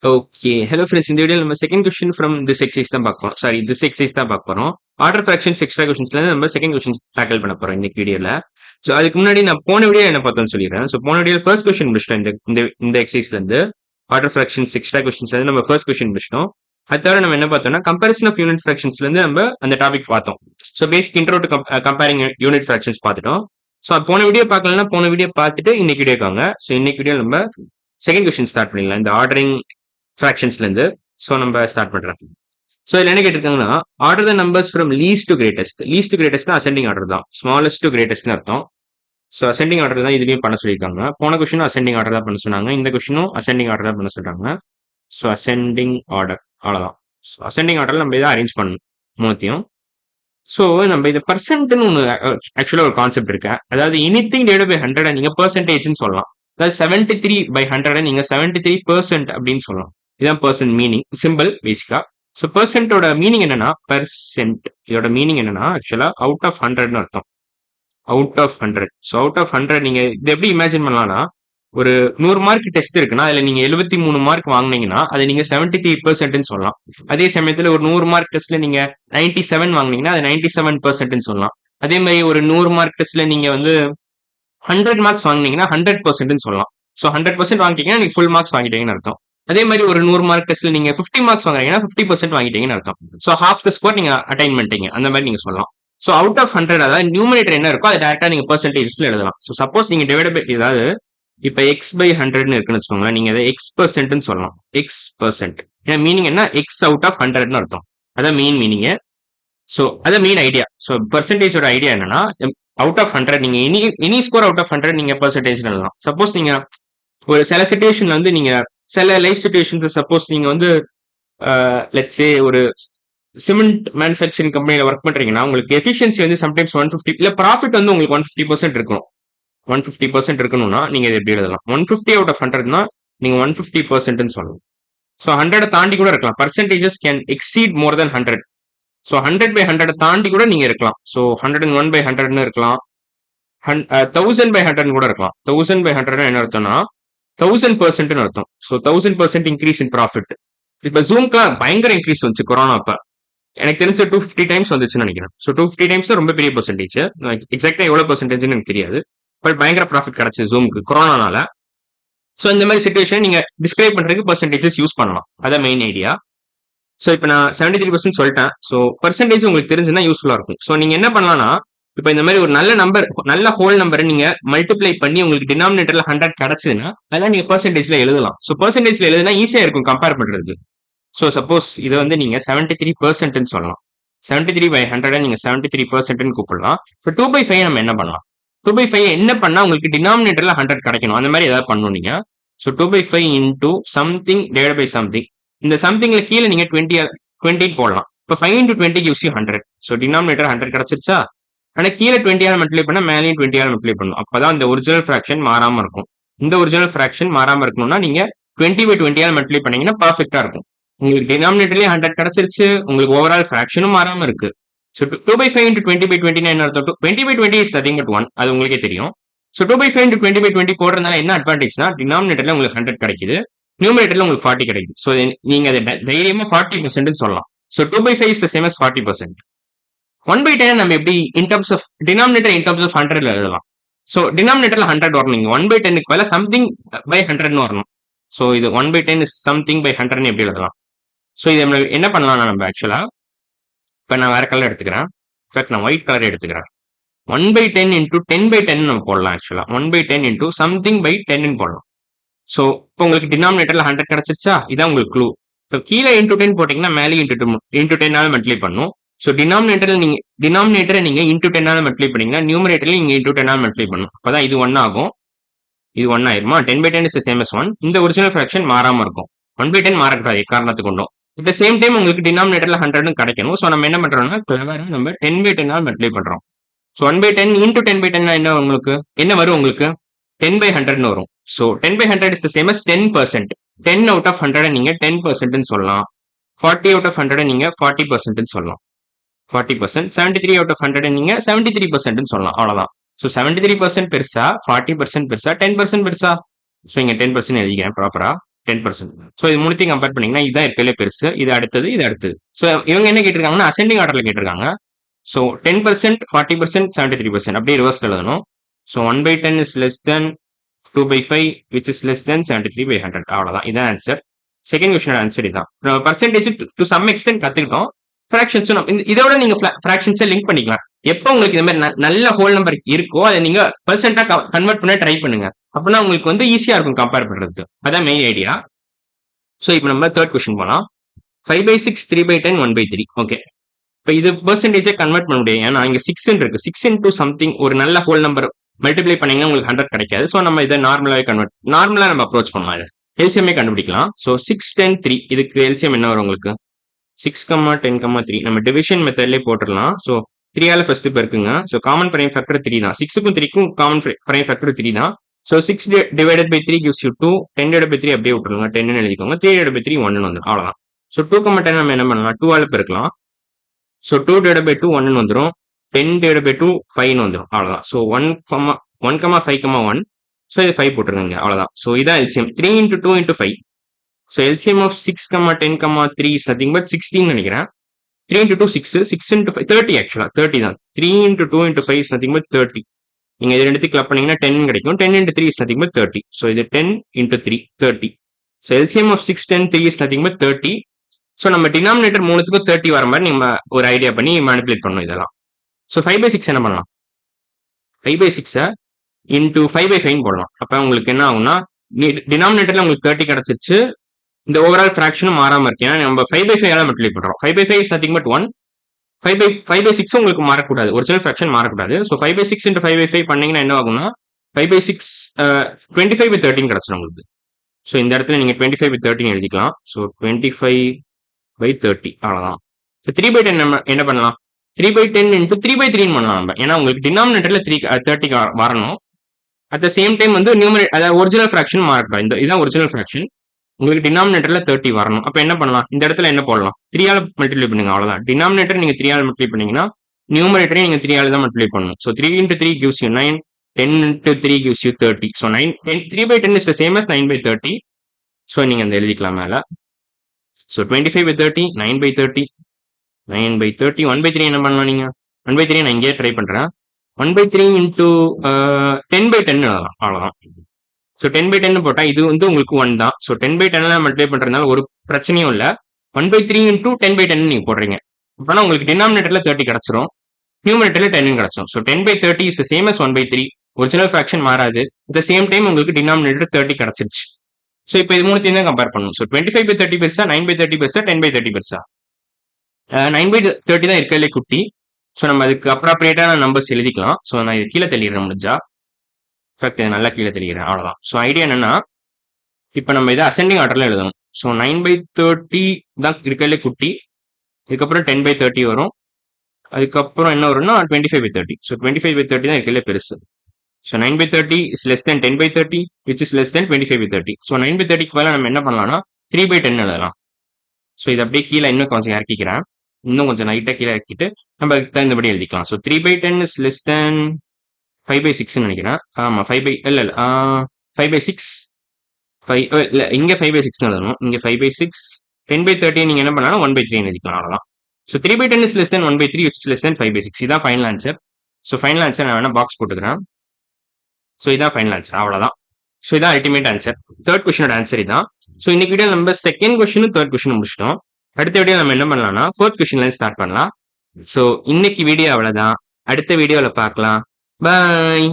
Okay. Hello friends. இந்த வீடியோல நம்ம second question from this exercise தான் பார்க்க போறோம். சாரி, திஸ் எக்ஸர்சைஸ் தான் பார்க்க போறோம். ஆர்டர் ஃபிராக்ஷன்ஸ் எக்ஸ்ட்ரா கொஸ்டின்ஸ்ல இருந்து நம்ம செகண்ட் கொஸ்டின் டாக்கிள் பண்ண போறோம் இன்னைக்கு வீடியோல. சோ அதுக்கு முன்னாடி நான் போன வீடியோ என்ன பார்த்தோம்னு சொல்லிடுறேன். சோ போன வீடியோல ஃபர்ஸ்ட் கொஸ்டின் முடிச்சிட்டோம். இந்த இந்த இந்த எக்ஸர்சைஸ்ல இருந்து ஆர்டர் ஃபிராக்ஷன்ஸ் எக்ஸ்ட்ரா கொஸ்டின்ஸ்ல இருந்து நம்ம ஃபர்ஸ்ட் கொஸ்டின் முடிச்சிட்டோம். அது தவிர நம்ம என்ன பார்த்தோம்னா கம்பேரிசன் ஆஃப் யூனிட் ஃபிராக்ஷன்ஸ்ல இருந்து நம்ம அந்த டாபிக் பார்த்தோம். So basic intro to comparing unit fractions பார்த்துட்டோம். சோ போன வீடியோ பார்க்கலன்னா போன வீடியோ பார்த்துட்டு இன்னைக்கு வீடியோ வாங்க. சோ இன்னைக்கு வீடியோ நம்ம செகண்ட் கொஸ்டின் ஸ்டார்ட் பண்ணிடலாம். இந்த ஆர்டரிங் ஃபிராக்ஷன்ஸ்ல இருந்து சோ நம்ம ஸ்டார்ட் பண்றோம். சோ இதுல என்ன கேட்டிருக்காங்கன்னா order the numbers from least to greatest. Least to greatest ascending order தான். ஸ்மாலஸ்ட் டு கிரேட்டஸ்ட்னு அர்த்தம். சோ அசெண்டிங் ஆர்டர் தான் இதுலயும் பண்ண சொல்லியிருக்காங்க. போன கொஸ்டினும் அசெண்டிங் ஆர்டர் தான் பண்ண சொன்னாங்க. இந்த கொஸ்டினும் அசெண்டிங் ஆர்டர் தான் பண்ண சொல்றாங்க. சோ அசெண்டிங் ஆர்டர் அவ்வளவுதான். ஸோ அசெண்டிங் ஆர்டர்ல நம்ம இதை அரேஞ்ச் பண்ணணும் மூணுத்தையும். ஸோ நம்ம இது பர்சன்ட்னு ஒன்று ஆக்சுவலாக ஒரு கான்செப்ட் இருக்கு. அதாவது எனிதிங் டிவைடட் பை 100 நீங்க பெர்சன்டேஜ்னு சொல்லலாம். அதாவது 73/100 நீங்க 73% அப்படின்னு சொல்லலாம். இதுதான் பர்சன்ட் மீனிங் சிம்பிள் பேசிக்கா. ஸோ பர்சன்டோட மீனிங் என்னன்னா பெர்சென்ட். இதோட மீனிங் என்னன்னா ஆக்சுவலா அவுட் ஆஃப் 100ன்னு அர்த்தம். Out of 100. So out of 100 நீங்க இது எப்படி இமேஜின் பண்ணலாம்னா ஒரு 100 மார்க் டெஸ்ட் இருக்குன்னா அதுல நீங்க 73 மார்க் வாங்குனீங்கன்னா அதை நீங்க 73%ன்னு சொல்லலாம். அதே சமயத்துல ஒரு 100 மார்க் டெஸ்ட்ல நீங்க 97 வாங்குனீங்கன்னா அது 97%ன்னு சொல்லலாம். அதே மாதிரி ஒரு 100 மார்க் டெஸ்ட்ல நீங்க வந்து 100 மார்க்ஸ் வாங்குனீங்கன்னா 100%ன்னு சொல்லலாம். ஸோ 100% வாங்கிட்டீங்கன்னா நீங்க ஃபுல் மார்க்ஸ் வாங்கிட்டீங்கன்னு அர்த்தம். அதே மாதிரி ஒரு 100 மார்க் டெஸ்ட்ல நீங்க 50 மார்க்ஸ் வாங்குறீங்கன்னா 50% வாங்கிட்டீங்கன்னு அர்த்தம். ஸோ ஹாஃப் த ஸ்கோர் நீங்க அட்டைன் பண்ணிட்டீங்க அந்த மாதிரி நீங்க சொல்லலாம். ஸோ அவுட் ஆஃப் 100 அதாவது நியூமரேட்டர் என்ன இருக்கோ அதை டேரக்டா நீங்க பெர்சன்டேஜ்ல எழுதலாம். ஸோ சப்போஸ் நீங்க டிவைட் பை ஏதாவது இப்ப x/100 இருக்குன்னு வச்சுக்கோங்களேன். நீங்க அதை x% சொல்லலாம். x%. ஏன்னா மீனிங் என்ன x அவுட் ஆஃப் 100ன்னு அர்த்தம். அதான் மெயின் மீனிங். ஸோ அதான் மெயின் ஐடியா. ஸோ பெர்சன்டேஜோட ஐடியா என்னன்னா அவுட் ஆஃப் 100 நீங்க எனி ஸ்கோர் அவுட் ஆஃப் 100 நீங்க பெர்சன்டேஜ் எழுதலாம். சப்போஸ் நீங்க ஒரு சில சிச்சுவேஷன்ல வந்து நீங்க சில லைஃப் சிச்சுவேஷன்ஸ் சப்போஸ் நீங்க வந்து லெட்ஸ் சே ஒரு சிமெண்ட் மேனுஃபேக்சரிங் கம்பெனில ஒர்க் பண்றீங்கன்னா உங்களுக்கு எஃபிஷியன்சி வந்து சம்டைம்ஸ் 150 இல்ல ப்ராஃபிட் வந்து உங்களுக்கு 150% இருக்கணும். 150% இருக்கணும்னா நீங்க இதை எப்படி எழுதலாம்? 150 அவுட் ஆஃப் 100னா நீங்க 150%ன்னு சொல்லலாம். ஸோ 100 தாண்டி கூட இருக்கலாம். Percentages can exceed more then 100. So 100/100 தாண்டி கூட நீங்க இருக்கலாம். ஸோ 101/100ன்னு இருக்கலாம். 1000/100 கூட இருக்கலாம். 1000/100 என்ன அர்த்தம்னா 1000%ன்னு அர்த்தம். So 1000% increase in profit. இப்ப ஜூம்க்கு பயங்கர இன்க்ரீஸ் வந்துச்சு கொரோனா அப்ப. எனக்கு தெரிஞ்ச 250 டைம்ஸ் வந்துச்சுன்னு நினைக்கிறேன். ஸோ 250 டைம்ஸ் ரொம்ப பெரிய பர்சன்டேஜ். எக்ஸாக்டா எவ்வளவு பர்சன்டேஜ்னு எனக்கு தெரியாது. பட் பயங்கர ப்ராஃபிட் கிடைச்சு ஜூமுக்கு கொரோனானால. ஸோ இந்த மாதிரி சிச்சுவேஷன் நீங்க டிஸ்கிரைப் பண்றதுக்கு பர்சன்டேஜஸ் யூஸ் பண்ணலாம். அதான் மெயின் ஐடியா. ஸோ இப்போ நான் 73% சொல்லிட்டேன். ஸோ பர்சன்டேஜ் உங்களுக்கு தெரிஞ்சுன்னா யூஸ்ஃபுல்லா இருக்கும். ஸோ நீங்க என்ன பண்ணலாம்னா இப்போ இந்த மாதிரி ஒரு நல்ல நம்பர் நல்ல ஹோல் நம்பரை நீங்க மல்டிப்ளை பண்ணி உங்களுக்கு டினாமினேட்டர்ல 100 கிடைச்சதுன்னா அதெல்லாம் நீங்க பர்சன்டேஜ்ல எழுதலாம். ஸோ பர்சன்டேஜ்ல எழுதுனா ஈஸியா இருக்கும் கம்பேர் பண்றது. ஸோ சப்போஸ் இதை வந்து நீங்க 73%ன்னு சொல்லலாம். 73/100 நீங்க 73%ன்னு கூப்பிடலாம். இப்போ 2/5 நம்ம என்ன பண்ணலாம்? 2/5 என்ன பண்ணா உங்களுக்கு டினாமினேட்டர்ல 100 கிடைக்கணும். அந்த மாதிரி ஏதாவது பண்ணணும் நீங்க. So 2/5 into something divide by something. இந்த சம்திங்ல கீழே நீங்க 20 போடலாம். இப்போ 5 into 20 gives you 100. So denominator 100 கிடைச்சிருச்சா? ஆனா கீழே 20 மல்டிப்ளை பண்ணா மேலேயும் 20 மல்டிப்ளை பண்ணணும். அப்பதான் இந்த ஒரிஜினல் ஃபிராக்ஷன் மாறாம இருக்கும். இந்த ஒரிஜினல் ஃபிராக்ஷன் மாறாம இருக்கணும்னா நீங்க 20/20 மல்டிப்ளை பண்ணீங்கன்னா பர்ஃபெக்டா இருக்கும். உங்களுக்கு டினாமினேட்டர்லயே 100 கிடைச்சிருச்சு. உங்களுக்கு ஓவரால் ஃபிராக்ஷனும் மாறாம இருக்கு. ஸோ 2/5 into 20/20 என்ன அர்த்தம்? 20/20 இஸ் நதிங் பட் 1. அது உங்களுக்கே தெரியும். ஸோ 2/5 into 20/20 போடுறதுனால என்ன அட்வான்டேஜ்னா டினாமினேட்டர்ல உங்களுக்கு 100 கிடைக்குது. நியூமரேட்டர்ல உங்களுக்கு 40 கிடைக்குது. ஸோ நீங்க அதை தைரியமா 40% சொல்லலாம். So 2/5 is the same as 40%. 1/10 நம்ம எப்படி in terms of denominator in terms of 100ல எழுதலாம். ஸோ டினாமினேட்டர்ல 100 வரணும். நீங்க 1/10க்கு மேல சம்திங் பை 100ன்னு வரணும். ஸோ இது 1/10 இஸ் சம்திங் பை 100ன்னு எப்படி எழுதலாம்? ஸோ இது என்ன பண்ணலாம்னா நம்ம ஆக்சுவலா இப்போ நான் வேற கலர் எடுத்துக்கிறேன். இன்ஃபேக்ட் நான் ஒயிட் கலர் எடுத்துக்கிறேன். 1/10 into 10/10 நம்ம போடலாம். ஆக்சுவலா 1/10 into something by 10 போடலாம். ஸோ இப்போ உங்களுக்கு டினாமினேட்டர்ல 100 கிடைச்சிருச்சா? இதான் உங்களுக்கு க்ளூ. இப்போ கீழே இன்டூ 10 போட்டீங்கன்னா மேலே இன்டூ 10 மல்டிப்ளை பண்ணும். ஸோ டினாமினேட்டரை நீங்க இன்டூ 10 மல்டிப்ளை பண்ணீங்கன்னா நியூமரேட்டர்ல நீங்க இன்டூ 10 மல்டிப்ளை பண்ணும். அப்பதான் இது 1 ஆகும். இது 1 ஆயிருமா? 10/10 இஸ் சேம் as 1. இந்த ஒரிஜினல் ஃபிராக்ஷன் மாறாம இருக்கும். 1/10 மாறக்கூடாது காரணத்துக்கு கொண்டும். அட் த சேம் டைம் உங்களுக்கு டினாமினேட்டர்ல 100 கிடைக்கணும். ஸோ நம்ம என்ன பண்றோம்னா கிளவரா நம்ம 10/10 மல்டிப்ளை பண்றோம். ஸோ 1/10 இன்டூ 10/10 என்ன உங்களுக்கு என்ன வரும்? உங்களுக்கு 10/100ன்னு வரும். So 10/100 is the same as 10%. 10 out of 100 நீங்க 10%ன்னு சொல்லலாம். 40 அவுட் ஆஃப் 100 நீங்க 40%ன்னு சொல்லலாம். 40%. 73 அவுட் ஆஃப் 100 நீங்க 73%ன்னு சொல்லலாம். அவ்வளவுதான். ஸோ 73% பெருசா, 40% பெருசா, 10% பெருசா? ஸோ இங்க 10% எழுதிக்கிறேன் ப்ராப்பரா. 10%. ஸோ இது மூணுத்தையும் கம்பேர் பண்ணீங்கன்னா இதுதான் இருக்கிறதுலே பெருசு, இது அடுத்தது, இது அடுத்தது. ஸோ இவங்க என்ன கேட்டிருக்காங்கன்னா அசெண்டிங் ஆர்டர்ல கேட்டிருக்காங்க. ஸோ 10%, 40%, 73% அப்படியே ரிவர்ஸ்ல எழுதணும். So 1/10 is less then 2/5 which is less than 73/100. அவ்வளவுதான், இதான் ஆன்சர். செகண்ட் கொஸ்டினோட ஆன்சர் இதான். பர்சன்டேஜ் டு சம் எக்ஸ்டென்ட் கத்துக்கிட்டோம். ஃபிராக்ஷன்ஸும் இதோட நீங்க ஃபிராக்ஷன்ஸை லிங்க் பண்ணிக்கலாம். எப்போ உங்களுக்கு இந்த மாதிரி நல்ல ஹோல் நம்பர் இருக்கோ அதை நீங்க பெர்சென்டா கன்வெர்ட் பண்ண ட்ரை பண்ணுங்க. அப்படின்னா உங்களுக்கு வந்து ஈஸியா இருக்கும் கம்பேர் பண்றதுக்கு. அதான் மெயின் ஐடியா. ஸோ இப்போ நம்ம தேர்ட் கொஸ்டின் போலாம். 5/6, 3/10, 1/3. ஓகே, இப்போ இது பெர்சன்டேஜை கன்வெர்ட் பண்ண முடியும். ஏன்னா இங்க 6 இருக்கு. 6 into சம்திங் ஒரு நல்ல ஹோல் நம்பர் மல்டிப்ளை பண்ணீங்கன்னா உங்களுக்கு 100 கிடைக்காது. ஸோ நம்ம இதை நார்மலாவே நார்மலா நம்ம அப்ரோச் பண்ணலாம். இது எல்சிஎம்ஏ கண்டுபிடிக்கலாம். ஸோ 6, 10, 3 இதுக்கு எல்சிஎம் என்ன வரும் உங்களுக்கு? 6, 10, 3 நம்ம டிவிஷன் மெத்தட்லேயே போட்டுடலாம். ஸோ 3ஆல ஃபர்ஸ்ட் பெருக்குங்க. ஸோ காமன் பிரைம் ஃபேக்டர் 3 தான். 6க்கும் 3க்கும் காமன் பிரைம் ஃபேக்டர் 3 தான். So 6 divided by 3 gives you 2. 10 divided by 3 அப்படியே விட்டுருங்க. 10 எழுதிக்கோங்க. 3 divided by 3 1 வந்துடும். அவ்வளவுதான். ஸோ 2, 10 நம்ம என்ன பண்ணலாம்? 2ஆல பெருக்கலாம். ஸோ 2 divided by 2 1 வந்துடும். 10 divided by 2 5 வந்துடும். அவ்வளவுதான். ஸோ 1, 5, 1. ஸோ இது 5 போட்டுருங்க. அவ்வளவுதான். ஸோ இதான் LCM. 3 into 2 into 5. So LCM of 6, 10, 3 is nothing but 16 நினைக்கிறேன். 3 into 2 6, 6 into 5 30 ஆக்சுவலா 30 தான். 3 into 2 into 5 is nothing but 30. நீங்க இது ரெண்டுத்தையும் கிளப் பண்ணீங்கன்னா 10 கிடைக்கும். 10 into 3 is nothing but 30. So இது 10 into 3 30. So LCM of 6, 10, 3 is nothing but 30. So நம்ம டினாமினேட்டர் மூணுத்துக்கும் 30 வர மாதிரி நம்ம ஒரு ஐடியா பண்ணி மேனிபுலேட் பண்ணணும் இதெல்லாம். ஸோ 5/6 என்ன பண்ணலாம்? 5/6 இன்டூ 5/5 போடலாம். அப்ப உங்களுக்கு என்ன ஆகும்னா டினாமினேட்டர்ல உங்களுக்கு 30 கிடைச்சிருச்சு. இந்த ஓவரால் ஃபிராக்ஷனும் மாறாம இருக்கு. ஏன்னா நம்ம 5/5 மல்டிப்ளை பண்றோம். 5/5 இஸ் நத்திங் பட் 1. 5/6 உங்களுக்கு மாறக்கூடாது. ஒரிஜினல் ஃபிராக்ஷன் மாறக்கூடாது. ஸோ 5/6 into 5/5 பண்ணீங்கன்னா என்ன ஆகும்னா 5/6 25/13 கிடைச்சிடும் உங்களுக்கு. ஸோ இந்த இடத்துல நீங்க 25/13 எழுதிக்கலாம். ஸோ 25/30 அவ்வளவுதான். ஸோ 3/10 என்ன பண்ணலாம்? 3/10 into 3/3 பண்ணலாம் நம்ம. ஏன்னா உங்களுக்கு டினாமினேட்டர்ல 30 வரணும். அட் த சேம் டைம் வந்து நியூமரேட்டர் அதாவது ஒரிஜினல் ஃபிராக்ஷன் மாறக்கூடாது. இதுதான் ஒரிஜினல் ஃபிராக்ஷன். உங்களுக்கு டினாமினேட்டர்ல 30 வரணும். அப்ப என்ன பண்ணலாம்? இந்த இடத்துல என்ன போடலாம்? 3ஆல மல்டிப்ளை பண்ணுங்க. அவ்வளவுதான். டினாமினேட்டர் நீங்க 3ஆல மல்டிப்ளை பண்ணீங்கன்னா நியூமரேட்டரையும் நீங்க 3ஆல தான் மல்டிப்ளை பண்ணணும். So 3 into 3 gives you 9. 10 into 3 gives you 30. So 3/10 is the same as 9/30. So நீங்க அந்த எழுதிக்கலாம் மேல. ஸோ 25/30, 9/30, 9/30, 1/3 என்ன பண்ணலாம் நீங்க? 1/3 நான் இங்கேயே ட்ரை பண்றேன். 1/3 into 10/10 எழுதலாம். அவ்வளவுதான். ஸோ 10/10 போட்டா இது வந்து உங்களுக்கு 1 தான். ஸோ 10/10 மல்டிப்ளை பண்றதுனால ஒரு பிரச்சனையும் இல்லை. 1/3 into 10/10 நீங்க போடுறீங்க. அப்பனா உங்களுக்கு டினாமினேட்டர்ல 30 கிடைச்சிரும். நியூமரேட்டர்ல 10 கிடைச்சிரும். So 10/30 is same as 1/3. Original fraction மாறாது. அட் த சேம் டைம் உங்களுக்கு டினாமினேட்டர் 30 கிடைச்சிருச்சு. ஸோ இப்போ இது மூணுத்தையும் தான் கம்பேர் பண்ணணும். ஸோ 25/30 பெருசா, 9/30 பெருசா, 10/30 பெருசா? 9/30 தான் இருக்கிறதுலே குட்டி. ஸோ நம்ம அதுக்கு அப்ராப்ரியேட்டான நம்பர்ஸ் எழுதிக்கலாம். ஸோ நான் இது கீழே தெளிகிறேன் முடிஞ்சா. நல்லா கீழே தெளிக்கிறேன். அவ்வளவுதான். ஸோ ஐடியா என்னன்னா இப்போ நம்ம இதை அசெண்டிங் ஆர்டர்ல எழுதணும். ஸோ 9/30 தான் இருக்கிறதுலே குட்டி. இதுக்கப்புறம் 10/30 வரும். அதுக்கப்புறம் என்ன வரும்னா 25/30. ஸோ 25/30 தான் இருக்கிறதுலே பெருசு. So 9/30 is less than 10/30 which is less than 25/30. So 9/30க்கு மேலே நம்ம என்ன பண்ணலாம்னா 3/10 எழுதலாம். ஸோ இது அப்படியே கீழே இன்னும் கொஞ்சம் இறக்கிக்கிறேன். இன்னும் கொஞ்சம் நைட்டா கீழே இறக்கிட்டு நம்ம அதுக்கு தகுந்தபடி எழுதிக்கலாம். ஸோ 3/10 இஸ் லெஸ் தென் 5/6 நினைக்கிறேன். ஆமா 5/6 இல்ல இங்க 5/6 எழுதணும். இங்க 5/6 10/30 நீங்க என்ன பண்ணலாம் 1/3 எழுதிக்கலாம். அவ்வளவுதான். So 3/10 is less then 1/3 which is less than 5/6. இதான் final answer. So final answer நான் வேணா பாக்ஸ் போட்டுக்கிறேன். ஸோ இதான் ஃபைனல் ஆன்சர். அவ்வளவுதான். ஸோ இதான் அல்டிமேட் ஆன்சர். தேர்ட் கொஸ்டினோட ஆன்சர் இதான். ஸோ இன்னைக்கு வீடியோ நம்ம செகண்ட் கொஸ்டினும் தேர்ட் கொஸ்டின் முடிச்சிட்டோம். அடுத்த வீடியோ நம்ம என்ன பண்ணலாம்னா ஃபோர்த் கொஸ்டின்ல ஸ்டார்ட் பண்ணலாம். ஸோ இன்னைக்கு வீடியோ அவ்வளவுதான். அடுத்த வீடியோல பார்க்கலாம். பாய்.